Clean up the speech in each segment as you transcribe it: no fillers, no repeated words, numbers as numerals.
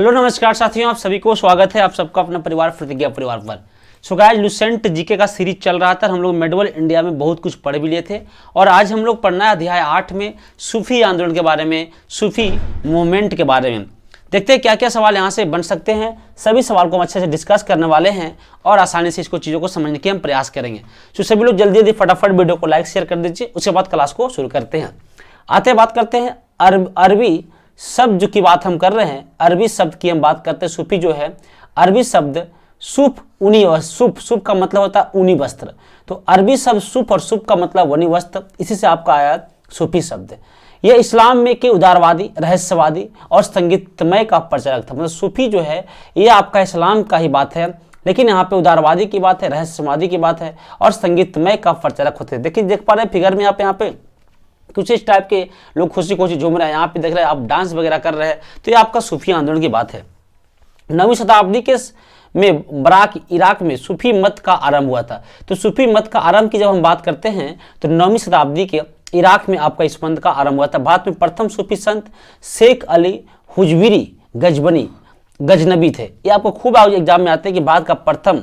Hello नमस्कार साथियों, आप सभी को स्वागत है आप सबका अपना परिवार प्रतिज्ञा परिवार पर। सो गाइस, लुसेंट जीके का सीरीज चल रहा था। हम लोग मेडवल इंडिया में बहुत कुछ पढ़ भी लिए थे और आज हम लोग पढ़ना है अध्याय 8 में सूफी आंदोलन के बारे में, सूफी मूवमेंट के बारे में। देखते हैं क्या क्या सवाल यहाँ से बन सकते हैं। सभी सवाल को हम अच्छे से डिस्कस करने वाले हैं और आसानी से इसको चीज़ों को समझने के हम प्रयास करेंगे। तो सभी लोग जल्दी जल्दी फटाफट वीडियो को लाइक शेयर कर दीजिए, उसके बाद क्लास को शुरू करते हैं। आते बात करते हैं अरबी शब्द की बात हम कर रहे हैं। अरबी शब्द की हम बात करते हैं। सूफी जो है अरबी शब्द सूफ ऊनी वस्त्र, सूफ का मतलब होता है ऊनी वस्त्र। तो अरबी शब्द सूफ और सूफ का मतलब ऊनी वस्त्र, इसी से आपका आया सूफी शब्द। यह इस्लाम में के उदारवादी, रहस्यवादी और संगीतमय का प्रचारक था। मतलब सूफी जो है ये आपका इस्लाम का ही बात है, लेकिन यहाँ पे उदारवादी की बात है, रहस्यवादी की बात है और संगीतमय का प्रचारक होते हैं। देखिए देख पा रहे हैं फिगर में यहाँ पे कुछ इस टाइप के लोग खुशी खुशी झूम रहे हैं। यहाँ पे देख रहे हैं आप डांस वगैरह कर रहे हैं, तो ये आपका सूफी आंदोलन की बात है। 9वीं शताब्दी के में बराक इराक में सूफी मत का आरंभ हुआ था। तो सूफी मत का आरंभ की जब हम बात करते हैं तो 9वीं शताब्दी के इराक में आपका इस मत का आरंभ हुआ था। भारत में प्रथम सूफी संत शेख अली हुजविरी गजनबी थे। ये आपको खूब एग्जाम में आते हैं कि भारत का प्रथम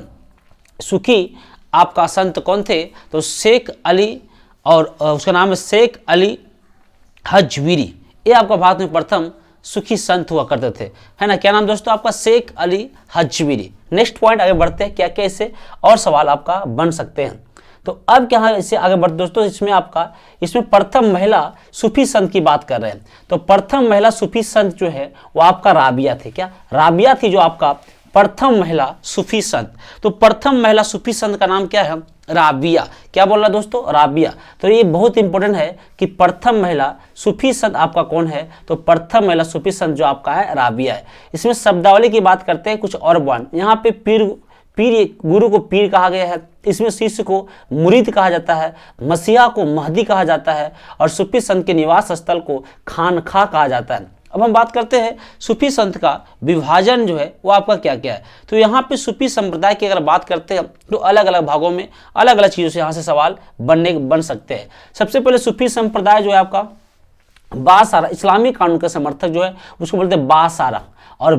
सूफी आपका संत कौन थे, तो शेख अली, और उसका नाम है शेख अली हजवीरी। ये आपका भारत में प्रथम सूफी संत हुआ करते थे, है ना। क्या नाम दोस्तों आपका? शेख अली हजवीरी। नेक्स्ट पॉइंट आगे बढ़ते हैं, क्या क्या इससे और सवाल आपका बन सकते हैं। तो अब क्या इससे आगे बढ़ते दोस्तों, इसमें प्रथम महिला सूफी संत की बात कर रहे हैं। तो प्रथम महिला सूफी संत जो है वो आपका राबिया थे। क्या राबिया थी जो आपका प्रथम महिला सूफी संत। तो प्रथम महिला सूफी संत का नाम क्या है? राबिया। क्या बोल रहा दोस्तों? राबिया। तो ये बहुत इंपॉर्टेंट है कि प्रथम महिला सूफी संत आपका कौन है, तो प्रथम महिला सूफी संत जो आपका है राबिया है। इसमें शब्दावली की बात करते हैं कुछ और पॉइंट। यहाँ पे पीर गुरु को पीर कहा गया है, इसमें शिष्य को मुरीद कहा जाता है, मसीहा को महदी कहा जाता है और सूफी संत के निवास स्थल को खानखा कहा जाता है। अब हम बात करते हैं सूफी संत का विभाजन जो है वो आपका क्या क्या है। तो यहाँ पे सूफी संप्रदाय की अगर बात करते हैं तो अलग अलग भागों में अलग अलग चीज़ों से यहाँ से सवाल बन सकते हैं। सबसे पहले सूफी संप्रदाय जो है आपका बासारा, इस्लामी कानून का समर्थक जो है उसको बोलते हैं बासारा। और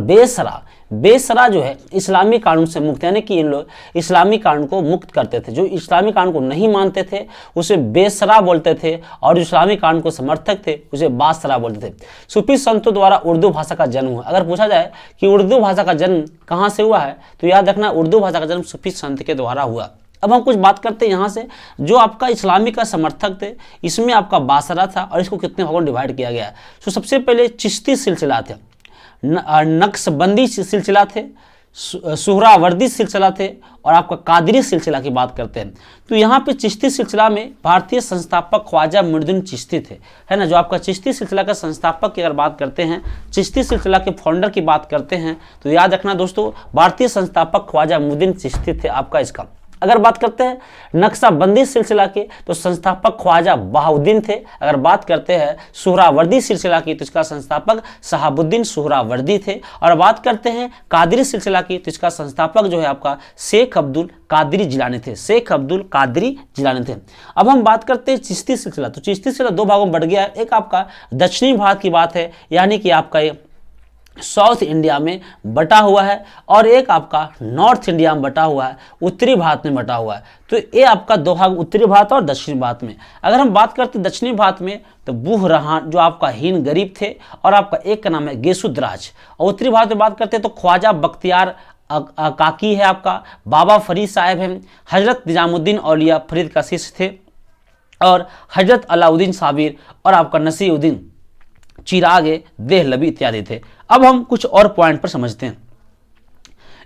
बेसरा जो है इस्लामी कानून से मुक्त, यानी कि इन लोग इस्लामी कानून को मुक्त करते थे। जो इस्लामी कानून को नहीं मानते थे उसे बेसरा बोलते थे और जो इस्लामी कानून को समर्थक थे उसे बासरा बोलते थे। सूफी संतों द्वारा उर्दू भाषा का जन्म हुआ। अगर पूछा जाए कि उर्दू भाषा का जन्म कहाँ से हुआ है, तो याद रखना उर्दू भाषा का जन्म सूफी संत के द्वारा हुआ। अब हम कुछ बात करते हैं यहाँ से, जो आपका इस्लामी का समर्थक थे इसमें आपका बासरा था और इसको कितने भागों में डिवाइड किया गया है। तो सबसे पहले चिश्ती सिलसिला थे, नक्शबंदी सिलसिला थे, सुहरावर्दी सिलसिला थे और आपका कादरी सिलसिला की बात करते हैं। तो यहाँ पे चिश्ती सिलसिला में भारतीय संस्थापक ख्वाजा मुइनुद्दीन चिश्ती थे, है ना। जो आपका चिश्ती सिलसिला का संस्थापक की अगर बात करते हैं, चिश्ती सिलसिला के फाउंडर की बात करते हैं, तो याद रखना दोस्तों भारतीय संस्थापक ख्वाजा मुइनुद्दीन चिश्ती थे आपका इसका। अगर बात करते हैं नक्शबंदी सिलसिला के तो संस्थापक ख्वाजा बहाउद्दीन थे। अगर बात करते हैं सुहरावर्दी सिलसिला की तो इसका संस्थापक शहाबुद्दीन सुहरावर्दी थे। और बात करते हैं कादरी सिलसिला की तो इसका संस्थापक जो है आपका शेख अब्दुल कादरी जिलानी थे, शेख अब्दुल कादरी जिलानी थे। अब हम बात करते हैं चिश्ती सिलसिला। तो चिश्ती सिलसिला दो भागों में बढ़ गया है। एक आपका दक्षिणी भारत की बात है, यानी कि आपका ये साउथ इंडिया में बटा हुआ है, और एक आपका नॉर्थ इंडिया में बटा हुआ है, उत्तरी भारत में बटा हुआ है। तो ये आपका दो भाग उत्तरी भारत और दक्षिणी भारत में। अगर हम बात करते हैं दक्षिणी भारत में तो बुहरहान जो आपका हीन गरीब थे और आपका एक का नाम है गेसुद्राज। और उत्तरी भारत में बात करते हैं तो ख्वाजा बख्तियार काकी है आपका, बाबा फरीद साहब हैं, हजरत निजामुद्दीन औलिया फरीद का शिष्य थे और हजरत अलाउद्दीन साबिर और आपका नसीरुद्दीन चिरागे देहलवी इत्यादि थे। अब हम कुछ और पॉइंट पर समझते हैं।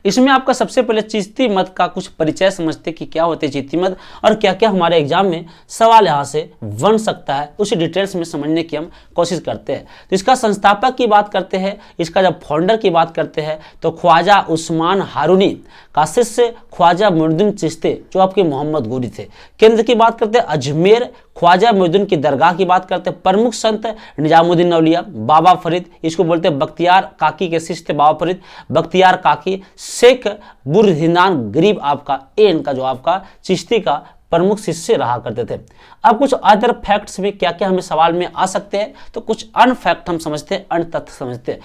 इसमें आपका सबसे पहले चिश्ती मत का कुछ परिचय समझते कि क्या होते हैं चिश्ती मत और क्या क्या हमारे एग्जाम में सवाल यहाँ से बन सकता है, उसी डिटेल्स में समझने की हम कोशिश करते हैं। तो इसका संस्थापक की बात करते हैं, इसका जब फाउंडर की बात करते हैं तो ख्वाजा उस्मान हारूनी का शिष्य ख्वाजा मुइनुद्दीन चिश्ती जो आपके मोहम्मद गोरी थे। केंद्र की बात करते हैं अजमेर, ख्वाजा मुइनुद्दीन की दरगाह की बात करते हैं। प्रमुख संत निजामुद्दीन औलिया, बाबा फरीद, इसको बोलते हैं बख्तियार काकी के शिष्य थे बाबा फरीद, बख्तियार काकी, शेख बुरहिनान गरीब आपका ए इनका जो आपका चिश्ती का प्रमुख शिष्य रहा करते थे। अब कुछ अदर फैक्ट्स में क्या क्या हमें सवाल में आ सकते हैं, तो कुछ अनफैक्ट हम समझते हैं, अन तथ्य समझते हैं।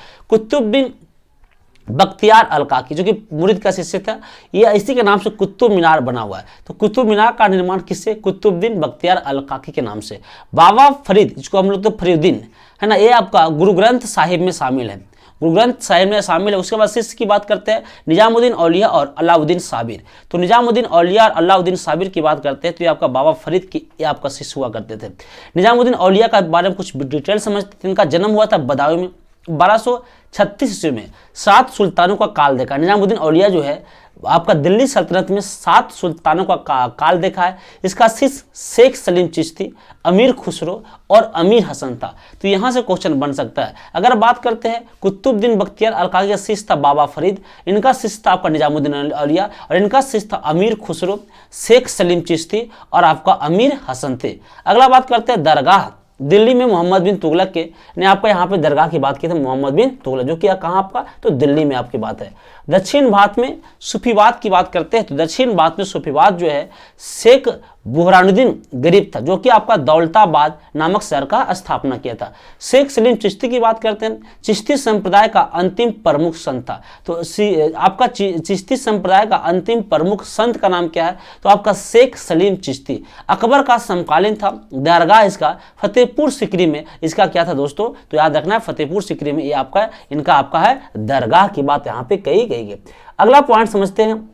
बख्तियार अल काकी, जो कि मुरीद का शिष्य था, ये इसी के नाम से कुतुब मीनार बना हुआ है। तो कुतुब मीनार का निर्माण किससे? कुतुबुद्दीन बख्तियार अल काकी के नाम से। बाबा फरीद, जिसको हम लोग तो फरीउद्दीन है ना, ये आपका गुरु ग्रंथ साहिब में शामिल है, गुरु ग्रंथ साहिब में शामिल है। उसके बाद शिष्य की बात करते हैं, निजामुद्दीन औलिया और अलाउद्दीन साबिर। तो निजामुद्दीन औलिया और अलाउद्दीन साबिर की बात करते हैं तो ये आपका बाबा फरीद की ये आपका शिष्य हुआ करते थे। निजामुद्दीन औलिया का बारे में कुछ डिटेल समझते थे। इनका जन्म हुआ था बदायूं में 1236 ईस्वी में। 7 सुल्तानों का काल देखा। निजामुद्दीन औलिया जो है आपका दिल्ली सल्तनत में 7 सुल्तानों का काल देखा है। इसका शिष्य शेख सलीम चिश्ती, अमीर खुसरो और अमीर हसन था। तो यहाँ से क्वेश्चन बन सकता है। अगर बात करते हैं कुतुबुद्दीन बख्तियार अल काकी का शिष्य था बाबा फरीद, इनका शिष्य था आपका निजामुद्दीन औलिया और इनका शिष्य था अमीर खुसरो, शेख सलीम चिश्ती और आपका अमीर हसन थे। अगला बात करते हैं दरगाह। दिल्ली में मोहम्मद बिन तुगलक के ने आपका यहाँ पे दरगाह की बात की थी, मोहम्मद बिन तुगलक, जो कि कहाँ आपका तो दिल्ली में आपकी बात है। दक्षिण भारत में सूफीवाद की बात करते हैं तो दक्षिण भारत में सूफीवाद जो है शेख बुरहानुद्दीन गरीब था, जो कि आपका दौलताबाद नामक शहर का स्थापना किया था। शेख सलीम चिश्ती की बात करते हैं, चिश्ती संप्रदाय का अंतिम प्रमुख संत था। तो आपका चिश्ती संप्रदाय का अंतिम प्रमुख संत का नाम क्या है? तो आपका शेख सलीम चिश्ती। अकबर का समकालीन था। दरगाह इसका फतेहपुर सिकरी में इसका क्या था दोस्तों? तो याद रखना है फतेहपुर सिकरी में ये आपका इनका आपका है दरगाह की बात यहाँ पे कही गई है। अगला पॉइंट समझते हैं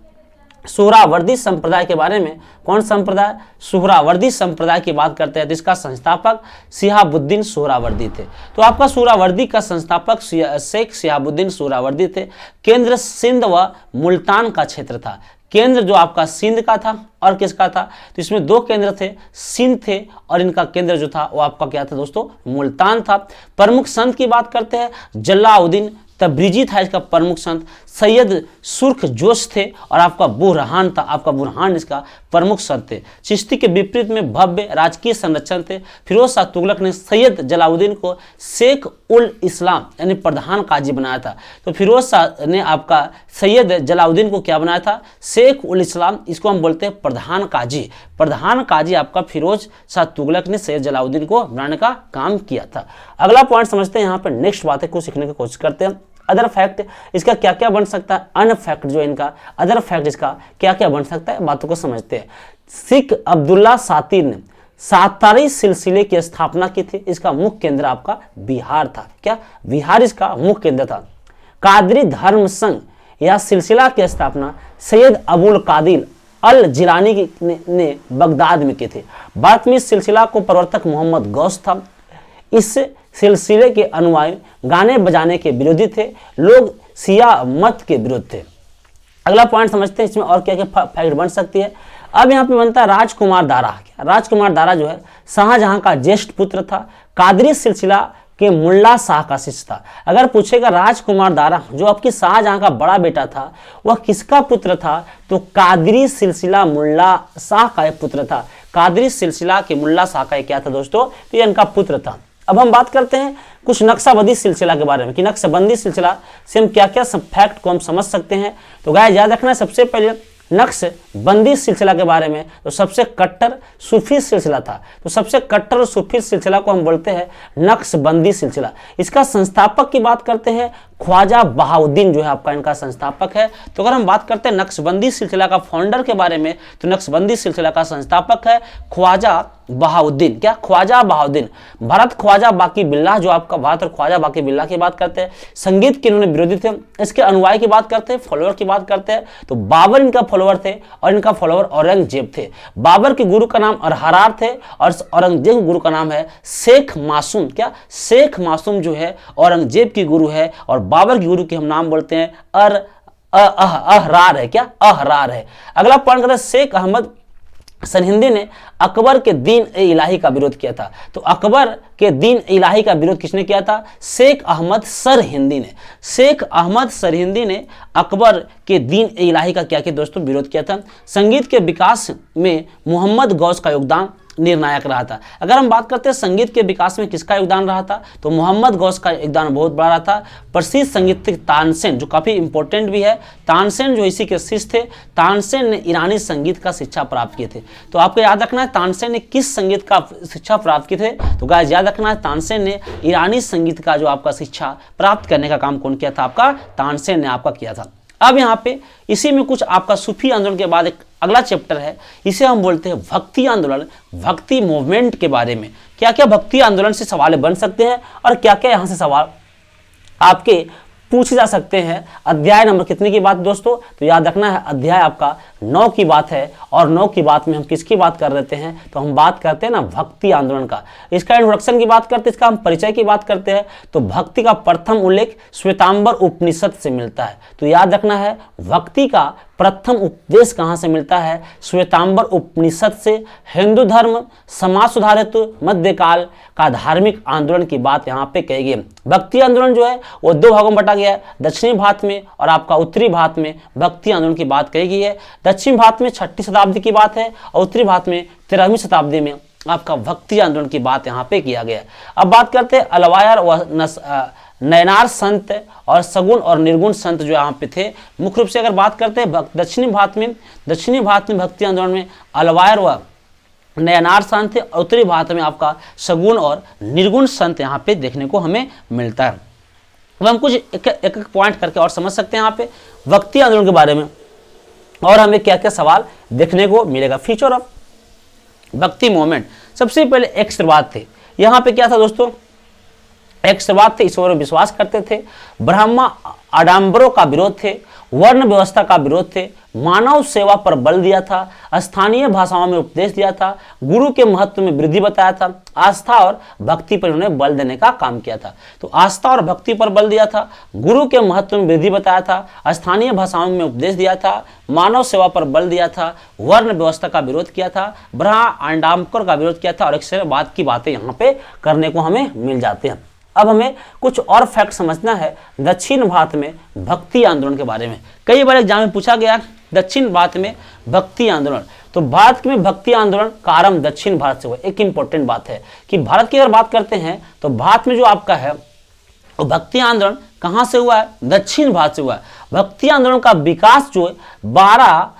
सुहरावर्दी संप्रदाय के बारे में। कौन संप्रदाय? सुहरावर्दी संप्रदाय की बात करते हैं तो इसका संस्थापक शिहाबुद्दीन सुहरावर्दी थे। तो आपका सुहरावर्दी का संस्थापक शेख शिहाबुद्दीन सुहरावर्दी थे। केंद्र सिंध व मुल्तान का क्षेत्र था। केंद्र जो आपका सिंध का था और किसका था? तो इसमें 2 केंद्र थे, सिंध थे और इनका केंद्र जो था वो आपका क्या था दोस्तों? मुल्तान था। प्रमुख संत की बात करते हैं, जलाउद्दीन तब्रिजी था इसका प्रमुख संत। सैयद सुर्ख जोश थे और आपका बुरहान था, आपका बुरहान इसका प्रमुख संत थे। चिश्ती के विपरीत में भव्य राजकीय संरक्षण थे। फिरोज शाह तुगलक ने सैयद जलाउद्दीन को शेख उल इस्लाम यानी प्रधान काजी बनाया था। तो फिरोज शाह ने आपका सैयद जलाउद्दीन को क्या बनाया था? शेख उल इस्लाम, इसको हम बोलते हैं प्रधान काजी। प्रधान काजी आपका फिरोज शाह तुगलक ने सैयद जलाउद्दीन को बनाने का काम किया था। अगला पॉइंट समझते हैं, यहाँ पर नेक्स्ट बात है, कुछ सीखने की कोशिश करते हैं। अदर फैक्ट इसका क्या क्या बन सकता है? अन फैक्ट जो इनका अदर फैक्ट इसका क्या क्या बन सकता है, बातों को समझते हैं। सिख अब्दुल्ला सातिर ने सातारी सिलसिले की स्थापना की थी। इसका मुख्य केंद्र आपका बिहार था। क्या? बिहार इसका मुख्य केंद्र था। कादरी धर्म संघ या सिलसिला की स्थापना सैयद अबुल कादिर अल जिलानी ने बगदाद में की थी। भारत में इस सिलसिला को प्रवर्तक मोहम्मद गौस था। इस सिलसिले के अनुयायी गाने बजाने के विरोधी थे। लोग शिया मत के विरुद्ध थे। अगला पॉइंट समझते हैं, इसमें और क्या क्या फैक्ट बन सकती है। अब यहाँ पे बनता है राजकुमार दारा। क्या? राजकुमार दारा जो है शाहजहां का ज्येष्ठ पुत्र था। कादरी सिलसिला के मुल्ला शाह का शिष्य था। अगर पूछेगा राजकुमार दारा जो आपकी शाहजहां का बड़ा बेटा था वह किसका पुत्र था? तो कादरी सिलसिला मुल्ला शाह का पुत्र था। कादरी सिलसिला के मुल्ला शाह का क्या था दोस्तों? तो ये इनका पुत्र था। अब हम बात करते हैं कुछ नक्शबंदी सिलसिला के बारे में कि नक्शबंदी सिलसिला से हम क्या क्या फैक्ट को हम समझ सकते हैं। तो गाइस याद रखना, सबसे पहले नक्शबंदी सिलसिला के बारे में तो सबसे कट्टर सूफी सिलसिला था। तो सबसे कट्टर और सूफी सिलसिला को हम बोलते हैं नक्शबंदी सिलसिला। इसका संस्थापक की बात करते हैं ख्वाजा बहाउद्दीन जो है आपका इनका संस्थापक है। तो अगर हम बात करते हैं नक्शबंदी सिलसिला का फाउंडर के बारे में तो नक्शबंदी सिलसिला का संस्थापक है ख्वाजा बहाउद्दीन। क्या? ख्वाजा बहाउद्दीन। भरत ख्वाजा बाकी बिल्लाह जो आपका भरत और ख्वाजा बाकी बिल्लाह की बात करते हैं। संगीत के इन्होंने विरोधी थे। इसके अनुयायी की बात करते हैं, फॉलोअर की बात करते हैं तो बाबर इनका फॉलोअर थे और इनका फॉलोअर औरंगजेब थे। बाबर के गुरु का नाम अरहरार थे और औरंगजेब के गुरु का नाम है शेख मासूम। क्या? शेख मासूम जो है औरंगजेब की गुरु है और बाबर की गुरु के हम नाम बोलते हैं अहरार है। क्या? अहरार है। अगला पॉइंट करते हैं शेख अहमद सरहिंदी ने अकबर के दीन ए इलाही का विरोध किया था। तो अकबर के दीन इलाही का विरोध किसने किया था? शेख अहमद सरहिंदी ने। शेख अहमद सरहिंदी ने अकबर के दीन ए इलाही का क्या किया दोस्तों? विरोध किया था। संगीत के विकास में मोहम्मद गौस का योगदान निर्णायक रहा था। अगर हम बात करते हैं संगीत के विकास में किसका योगदान रहा था, तो मोहम्मद गौस का योगदान बहुत बड़ा रहा था। प्रसिद्ध संगीतज्ञ तानसेन, जो काफ़ी इंपॉर्टेंट भी है, तानसेन जो इसी के शिष्य थे, तानसेन ने ईरानी संगीत का शिक्षा प्राप्त किए थे। तो आपको याद रखना है तानसेन ने किस संगीत का शिक्षा प्राप्त किए थे, तो गाइस याद रखना है तानसेन ने ईरानी संगीत का जो आपका शिक्षा प्राप्त करने का काम कौन किया था, आपका तानसेन ने आपका किया था। अब यहाँ पे इसी में कुछ आपका सूफी आंदोलन के बाद एक अगला चैप्टर है, इसे हम बोलते हैं भक्ति आंदोलन, भक्ति मूवमेंट के बारे में। क्या क्या भक्ति आंदोलन से सवाल बन सकते हैं और क्या क्या यहाँ से सवाल आपके पूछे जा सकते हैं। अध्याय नंबर कितने की बात दोस्तों, तो याद रखना है अध्याय आपका 9 की बात है। और 9 की बात में हम किसकी बात कर रहे हैं, तो हम बात करते हैं ना भक्ति आंदोलन का। इसका इंट्रोडक्शन की बात करते हैं, इसका हम परिचय की बात करते हैं। तो भक्ति का प्रथम उल्लेख श्वेतांबर उपनिषद से मिलता है। तो याद रखना है भक्ति का प्रथम उपदेश कहाँ से मिलता है, श्वेतांबर उपनिषद से। हिंदू धर्म समाज सुधार हेतु मध्यकाल का धार्मिक आंदोलन की बात यहाँ पे कही गई। भक्ति आंदोलन जो है वो 2 भागों में बटा गया है, दक्षिणी भारत में और आपका उत्तरी भारत में भक्ति आंदोलन की बात कही गई है। दक्षिण भारत में 6ठी शताब्दी की बात है और उत्तरी भारत में 13वीं शताब्दी में आपका भक्ति आंदोलन की बात यहाँ पे किया गया है। अब बात करते हैं अलवायर व नयनार संत और सगुण और निर्गुण संत जो यहाँ पे थे। मुख्य रूप से अगर बात करते हैं दक्षिणी भारत में भक्ति आंदोलन में अलवायर व नयनार संत थे, और उत्तरी भारत में आपका सगुण और निर्गुण संत यहाँ पे देखने को हमें मिलता है। अब हम कुछ एक पॉइंट करके और समझ सकते हैं यहाँ पे भक्ति आंदोलन के बारे में, और हमें क्या क्या सवाल देखने को मिलेगा। फीचर ऑफ भक्ति मूवमेंट, सबसे पहले एक्सवाद थे। यहाँ पे क्या था दोस्तों, एक्सवाद थे, ईश्वर में विश्वास करते थे, ब्रह्मा आडंबरों का विरोध थे, वर्ण व्यवस्था का विरोध थे, मानव सेवा पर बल दिया था, स्थानीय भाषाओं में उपदेश दिया था, गुरु के महत्व में वृद्धि बताया था, आस्था और भक्ति पर उन्होंने बल देने का काम किया था। तो आस्था और भक्ति पर बल दिया था, गुरु के महत्व में वृद्धि बताया था, स्थानीय भाषाओं में उपदेश दिया था, मानव सेवा पर बल दिया था, वर्ण व्यवस्था का विरोध किया था, ब्रह्मा आडंबर का विरोध किया था, और एक्सवाद की बातें यहाँ पे करने को हमें मिल जाते हैं। अब हमें कुछ और फैक्ट समझना है दक्षिण भारत में भक्ति आंदोलन के बारे में। कई बार एग्जाम में पूछा गया दक्षिण भारत में भक्ति आंदोलन, तो भारत में भक्ति आंदोलन का आरंभ दक्षिण भारत से हुआ। एक इंपॉर्टेंट बात है कि भारत की अगर बात करते हैं तो भारत में जो आपका है वो भक्ति आंदोलन कहाँ से हुआ है, दक्षिण भारत से हुआ है। भक्ति आंदोलन का विकास जो है 12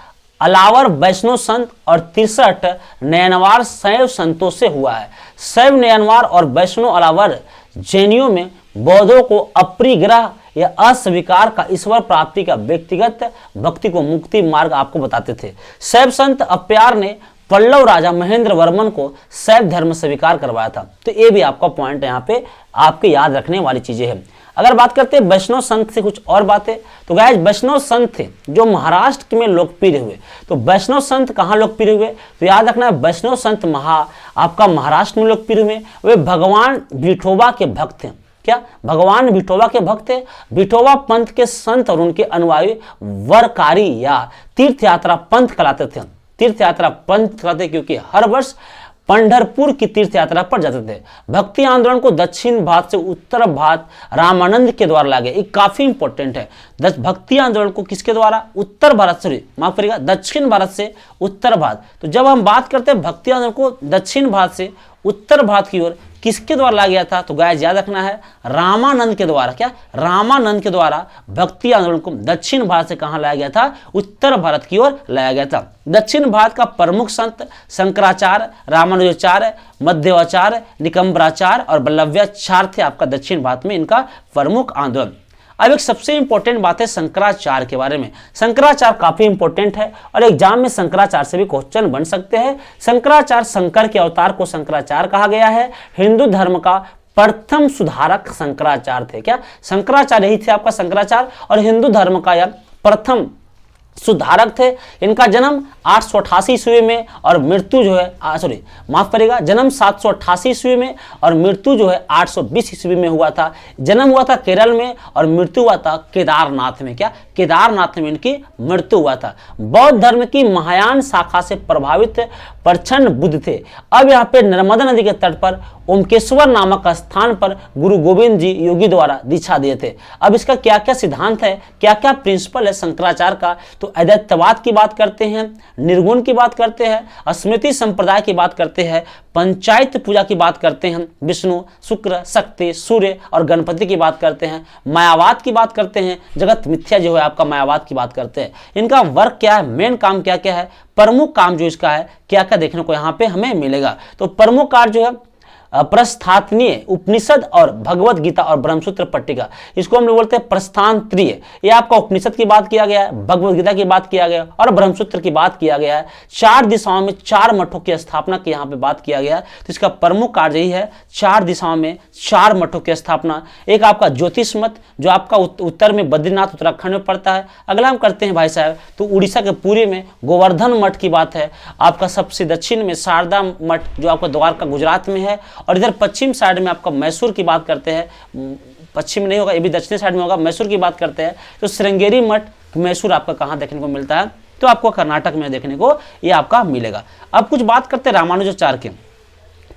अलावर वैष्णव संत और 63 नयनवार शैव संतों से हुआ है। शैव नयनवार और वैष्णव अलावर जैनियों में बौद्धों को अपरिग्रह या अस्वीकार का ईश्वर प्राप्ति का व्यक्तिगत भक्ति को मुक्ति मार्ग आपको बताते थे। शैव संत अप्यार ने पल्लव राजा महेंद्र वर्मन को शैव धर्म स्वीकार करवाया था। तो ये भी आपका पॉइंट यहाँ पे आपके याद रखने वाली चीजें हैं। अगर बात करते हैं वैष्णव संत से कुछ और बातें, तो गाइस वैष्णव संत थे जो महाराष्ट्र में लोकप्रिय हुए। तो वैष्णव संत कहाँ लोकप्रिय हुए, तो याद रखना है वैष्णव संत आपका महाराष्ट्र में लोकप्रिय हुए। वे भगवान विठोबा के भक्त थे। क्या भगवान विठोबा के भक्त थे। विठोबा पंथ के संत और उनके अनुयायी वरकारी या तीर्थ यात्रा पंथ कहलाते थे। तीर्थ यात्रा पंथ कहते क्योंकि हर वर्ष पंढरपुर की तीर्थ यात्रा पर जाते थे। भक्ति आंदोलन को दक्षिण भारत से उत्तर भारत रामानंद के द्वारा लाया गया। ये काफी इंपॉर्टेंट है। भक्ति आंदोलन को किसके द्वारा, उत्तर भारत से, माफ करिएगा दक्षिण भारत से उत्तर भारत। तो जब हम बात करते हैं भक्ति आंदोलन को दक्षिण भारत से उत्तर भारत की ओर किसके द्वारा लाया गया था, तो गाइस याद रखना है रामानंद के द्वारा। क्या रामानंद के द्वारा भक्ति आंदोलन को दक्षिण भारत से कहां लाया गया था, उत्तर भारत की ओर लाया गया था। दक्षिण भारत का प्रमुख संत शंकराचार्य, रामानुजाचार्य, मध्वाचार्य, निकंबराचार्य और वल्लभाचार्य थे आपका दक्षिण भारत में इनका प्रमुख आंदोलन। अब एक सबसे इंपॉर्टेंट बात है शंकराचार्य के बारे में। शंकराचार्य काफी इंपॉर्टेंट है और एग्जाम में शंकराचार्य से भी क्वेश्चन बन सकते हैं। शंकराचार्य, शंकर के अवतार को शंकराचार्य कहा गया है। हिंदू धर्म का प्रथम सुधारक शंकराचार्य थे। क्या शंकराचार्य ही थे आपका शंकराचार्य, और हिंदू धर्म का यह प्रथम सुधारक थे। इनका जन्म 888 ईस्वी में और मृत्यु जो है माफ करेगा जन्म 788 ईस्वी में और मृत्यु जो है 820 ईस्वी में हुआ था। जन्म हुआ था केरल में और मृत्यु हुआ था केदारनाथ में। क्या केदारनाथ में इनकी मृत्यु हुआ था। बौद्ध धर्म की महायान शाखा से प्रभावित प्रचंड बुद्ध थे। अब यहाँ पे नर्मदा नदी के तट पर ओमकेश्वर नामक स्थान पर गुरु गोविंद जी योगी द्वारा दीक्षा दिए थे। अब इसका क्या क्या सिद्धांत है, क्या क्या प्रिंसिपल है शंकराचार्य का, तो अद्वैतवाद की बात करते हैं, निर्गुण की बात करते हैं, स्मृति संप्रदाय की बात करते हैं, पंचायत पूजा की बात करते हैं, विष्णु, शुक्र, शक्ति, सूर्य और गणपति की बात करते हैं, मायावाद की बात करते हैं, जगत मिथ्या जो है आपका मायावाद की बात करते हैं। इनका वर्क क्या है, मेन काम क्या क्या है, प्रमुख काम जो इसका है क्या क्या देखने को यहाँ पे हमें मिलेगा। तो प्रमुख कार्य जो है प्रस्थानीय उपनिषद और भगवत गीता और ब्रह्मसूत्र पट्टिका, इसको हम लोग बोलते हैं प्रस्थांतरीय। ये आपका उपनिषद की बात किया गया है, भगवत गीता की बात किया गया और ब्रह्मसूत्र की बात किया गया है। 4 दिशाओं में 4 मठों की स्थापना की यहाँ पे बात किया गया है। तो इसका प्रमुख कार्य यही है, 4 दिशाओं में 4 मठों की स्थापना। एक आपका ज्योतिष मठ जो आपका उत्तर में बद्रीनाथ उत्तराखंड में पड़ता है। अगला हम करते हैं भाई साहब तो उड़ीसा के पूरे में गोवर्धन मठ की बात है। आपका सबसे दक्षिण में शारदा मठ जो आपका द्वारका गुजरात में है, और इधर पश्चिम साइड में आपका मैसूर की बात करते हैं, पश्चिम नहीं होगा ये भी दक्षिणी साइड में होगा, मैसूर की बात करते हैं। तो श्रृंगेरी मठ मैसूर आपका कहाँ देखने को मिलता है, तो आपको कर्नाटक में देखने को ये आपका मिलेगा। अब कुछ बात करते हैं रामानुजाचार्य के,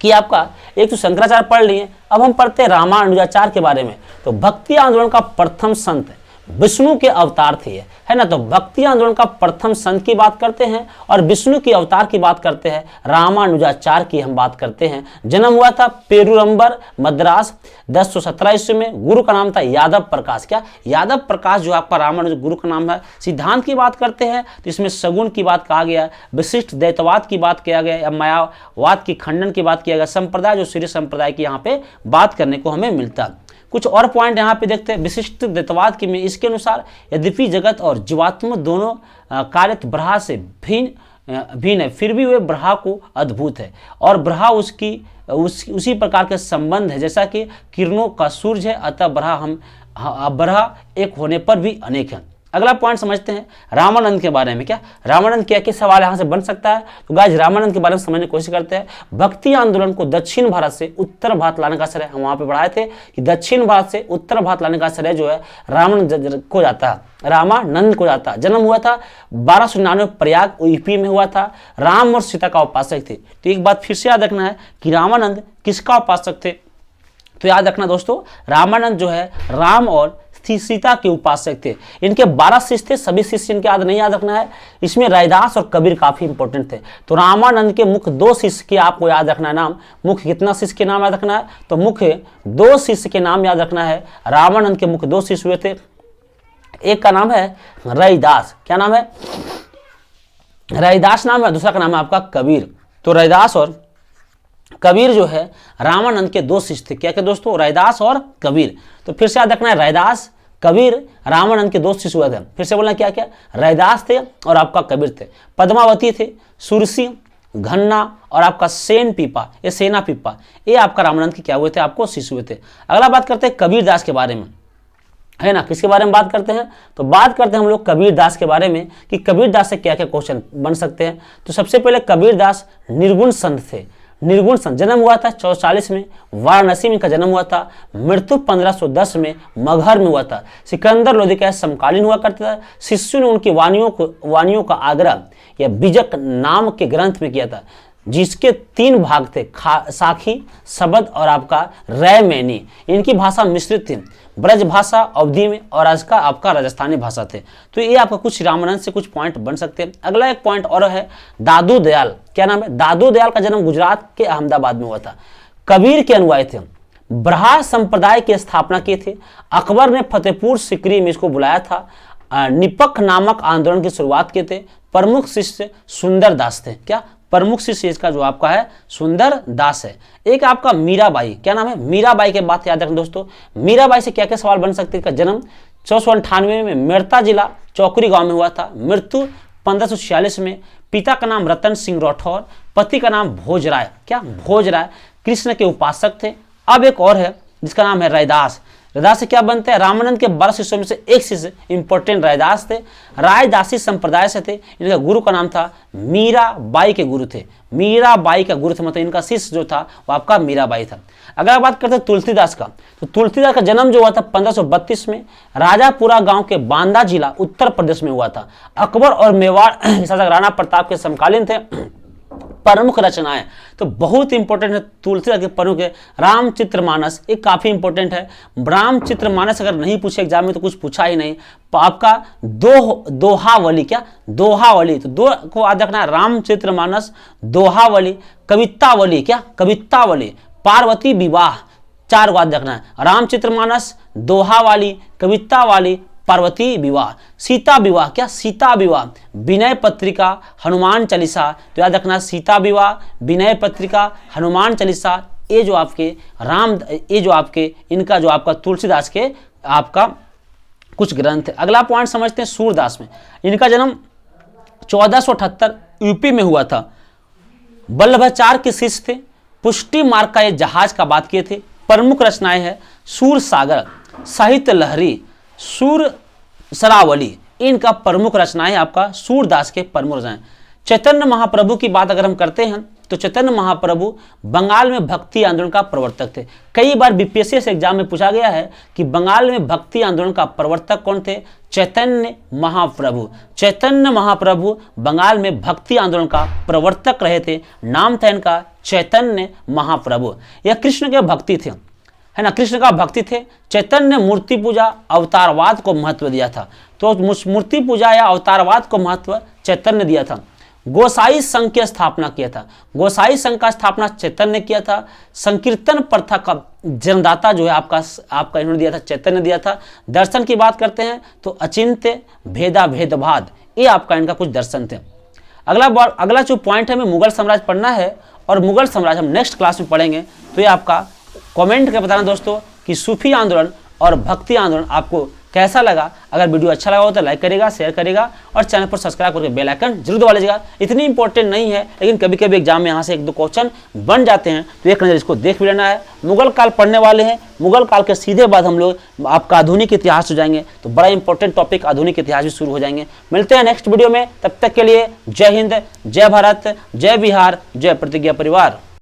कि आपका एक तो शंकराचार्य पढ़ लिए, अब हम पढ़ते हैं रामानुजाचार्य के बारे में। तो भक्ति आंदोलन का प्रथम संत विष्णु के अवतार थे, है ना। तो भक्ति आंदोलन का प्रथम संत की बात करते हैं और विष्णु की अवतार की बात करते हैं, रामानुजाचार्य की हम बात करते हैं। जन्म हुआ था पेरुरंबर मद्रास 1017 ईस्वी में। गुरु का नाम था यादव प्रकाश। क्या यादव प्रकाश जो आपका रामानुज गुरु का नाम है। सिद्धांत की बात करते हैं तो इसमें सगुण की बात कहा गया है, विशिष्ट द्वैतवाद की बात किया गया या मायावाद की खंडन की बात किया गया, संप्रदाय जो सूर्य संप्रदाय की यहाँ पे बात करने को हमें मिलता है। कुछ और पॉइंट यहाँ पे देखते हैं। विशिष्ट द्वैतवाद की में इसके अनुसार यद्यपि जगत और जीवात्मा दोनों कार्य ब्रह्मा से भिन्न है, फिर भी वे ब्रह्मा को अद्भुत है और ब्रह्मा उसी प्रकार के संबंध है जैसा कि किरणों का सूर्य है, अतः ब्रह्मा एक होने पर भी अनेक है। अगला पॉइंट समझते हैं रामानंद के बारे में। क्या रामानंद क्या क्या सवाल यहाँ से बन सकता है, तो गाइस रामानंद के बारे में समझने की कोशिश करते हैं। भक्ति आंदोलन को दक्षिण भारत से उत्तर भारत लाने का श्रेय, हम वहाँ पे बढ़ाए थे कि दक्षिण भारत से उत्तर भारत लाने का श्रेय जो है रामानंद को जाता है, रामानंद को जाता है। जन्म हुआ था 1299 प्रयाग यूपी में हुआ था। राम और सीता का उपासक थे। तो एक बात फिर से याद रखना है कि रामानंद किसका उपासक थे, तो याद रखना दोस्तों रामानंद जो है राम और सीता के उपासक थे। इनके 12 शिष्य थे, सभी शिष्य इनके याद नहीं याद रखना है। इसमें रैदास और कबीर काफी इंपॉर्टेंट थे। तो रामानंद के मुख्य 2 शिष्य के आपको याद रखना है नाम। मुख्य कितना शिष्य के नाम याद रखना है, तो मुख्य 2 शिष्य के नाम याद रखना है। रामानंद के मुख्य 2 शिष्य हुए थे। एक का नाम है रैदास, क्या नाम है, रैदास नाम है, दूसरा का नाम है आपका कबीर। तो रैदास और कबीर जो है रामानंद के 2 शिष्य थे। क्या क्या दोस्तों, रैदास और कबीर। तो फिर से याद रखना है रैदास कबीर रामानंद के 2 शिष्य हुए थे। फिर से बोलना क्या क्या, रैदास थे और आपका कबीर थे। पद्मावती थे, सुरसी, घन्ना और आपका सेन पीपा, ये सेना पीपा, ये आपका रामानंद के क्या हुए थे, आपको शिष्य हुए थे। अगला बात करते हैं कबीर दास के बारे में, है ना। किसके बारे में बात करते हैं, तो बात करते हैं हम लोग कबीर दास के बारे में कि कबीर दास से क्या क्या क्वेश्चन बन सकते हैं। तो सबसे पहले कबीर दास निर्गुण संत थे। निर्गुण संत, जन्म हुआ था 1440 में, वाराणसी में इनका जन्म हुआ था। मृत्यु 1510 में मगहर में हुआ था। सिकंदर लोधी का समकालीन हुआ करता था। शिष्यों ने उनकी वाणियों का आग्रह या बीजक नाम के ग्रंथ में किया था, जिसके 3 भाग थे, साखी, शबद और आपका रैमैनी। इनकी भाषा मिश्रित थी, ब्रज भाषा अवधि में और आज का आपका राजस्थानी भाषा थे। तो ये आपका कुछ रामानंद से कुछ पॉइंट बन सकते हैं। अगला एक पॉइंट और है दादू दयाल। क्या नाम है, दादू दयाल का जन्म गुजरात के अहमदाबाद में हुआ था। कबीर के अनुयायी थे, ब्रहा संप्रदाय की स्थापना की थी। अकबर ने फतेहपुर सिकरी में इसको बुलाया था। निपक नामक आंदोलन की शुरुआत किए थे। प्रमुख शिष्य सुंदर दास थे। क्या प्रमुख शिष्य इसका जो आपका है सुंदर दास है। एक आपका मीराबाई, क्या नाम है, मीराबाई के बात याद रखें दोस्तों। मीराबाई से क्या क्या सवाल बन सकते हैं। इसका जन्म 1498 में मेरता जिला चौकरी गांव में हुआ था। मृत्यु 1546 में। पिता का नाम रतन सिंह राठौर, पति का नाम भोजराय। क्या भोजराय कृष्ण के उपासक थे। अब एक और है जिसका नाम है रैदास। रैदास से क्या बनते हैं, रामानंद के 12 शिष्यों में से एक शिष्य इंपॉर्टेंट रैदास थे। रायदासी संप्रदाय से थे। इनका गुरु का नाम था मीराबाई के गुरु थे। मीराबाई का गुरु थे, मतलब इनका शिष्य जो था वो आपका मीराबाई था। अगर बात करते हैं तुलसीदास का, तो तुलसीदास का जन्म जो हुआ था 1532 में राजापुरा गांव के बांदा जिला उत्तर प्रदेश में हुआ था। अकबर और मेवाड़ शासक राणा प्रताप के समकालीन थे। प्रमुख रचनाएं। तो बहुत इंपॉर्टेंट है तुलसीदास के प्रमुख है रामचरितमानस, ये काफी इंपॉर्टेंट है। रामचरितमानस अगर नहीं पूछे एग्जाम में तो कुछ पूछा ही नहीं। आपका दोहावली, क्या दोहावली, तो दो को याद रखना है, रामचरितमानस, दोहावली, कवितावली, क्या कवितावली, पार्वती विवाह, 4 को याद रखना है, रामचरितमानस, दोहावाली, कवितावाली, पार्वती विवाह। सीता विवाह, क्या सीता विवाह, विनय पत्रिका, हनुमान चालीसा, तो याद रखना सीता विवाह, विनय पत्रिका, हनुमान चालीसा, ये जो आपके इनका जो आपका तुलसीदास के आपका कुछ ग्रंथ है। अगला पॉइंट समझते हैं सूरदास में। इनका जन्म 1478 यूपी में हुआ था। वल्लभाचार्य के शिष्य थे। पुष्टि मार्ग का ये जहाज का बात किए थे। प्रमुख रचनाएं है सूर सागर, साहित्य लहरी, सूर सरावली, इनका प्रमुख रचनाएं आपका सूरदास के प्रमुख रचनाएं। चैतन्य महाप्रभु की बात अगर हम करते हैं तो चैतन्य महाप्रभु बंगाल में भक्ति आंदोलन का प्रवर्तक थे। कई बार बीपीएससी से एग्जाम में पूछा गया है कि बंगाल में भक्ति आंदोलन का प्रवर्तक कौन थे? चैतन्य महाप्रभु। चैतन्य महाप्रभु बंगाल में भक्ति आंदोलन का प्रवर्तक रहे थे। नाम था इनका चैतन्य महाप्रभु। यह कृष्ण के भक्ति थे, है ना, कृष्ण का भक्ति थे। चैतन्य मूर्ति पूजा, अवतारवाद को महत्व दिया था। तो मूर्ति पूजा या अवतारवाद को महत्व चैतन्य दिया था। गोसाई संघ की स्थापना किया था। गोसाई संघ का स्थापना चैतन्य ने किया था। संकीर्तन प्रथा का जन्मदाता जो है आपका इन्होंने दिया था, चैतन्य दिया था। दर्शन की बात करते हैं तो अचिंत्य, भेदा भेदभाद, ये आपका इनका कुछ दर्शन थे। अगला जो पॉइंट है हमें मुगल साम्राज्य पढ़ना है और मुगल साम्राज्य हम नेक्स्ट क्लास में पढ़ेंगे। तो ये आपका कमेंट करके बताना दोस्तों कि सूफी आंदोलन और भक्ति आंदोलन आपको कैसा लगा। अगर वीडियो अच्छा लगा हो तो लाइक करेगा, शेयर करेगा और चैनल पर सब्सक्राइब करके बेल आइकन जरूर दबा लीजिएगा। इतनी इंपॉर्टेंट नहीं है लेकिन कभी कभी एग्जाम में यहाँ से 1-2 क्वेश्चन बन जाते हैं, तो एक नज़र इसको देख भी लेना है। मुगल काल पढ़ने वाले हैं, मुगल काल के सीधे बाद हम लोग आपका आधुनिक इतिहास हो जाएंगे, तो बड़ा इंपॉर्टेंट टॉपिक आधुनिक इतिहास भी शुरू हो जाएंगे। मिलते हैं नेक्स्ट वीडियो में, तब तक के लिए जय हिंद, जय भारत, जय बिहार, जय प्रतिज्ञा परिवार।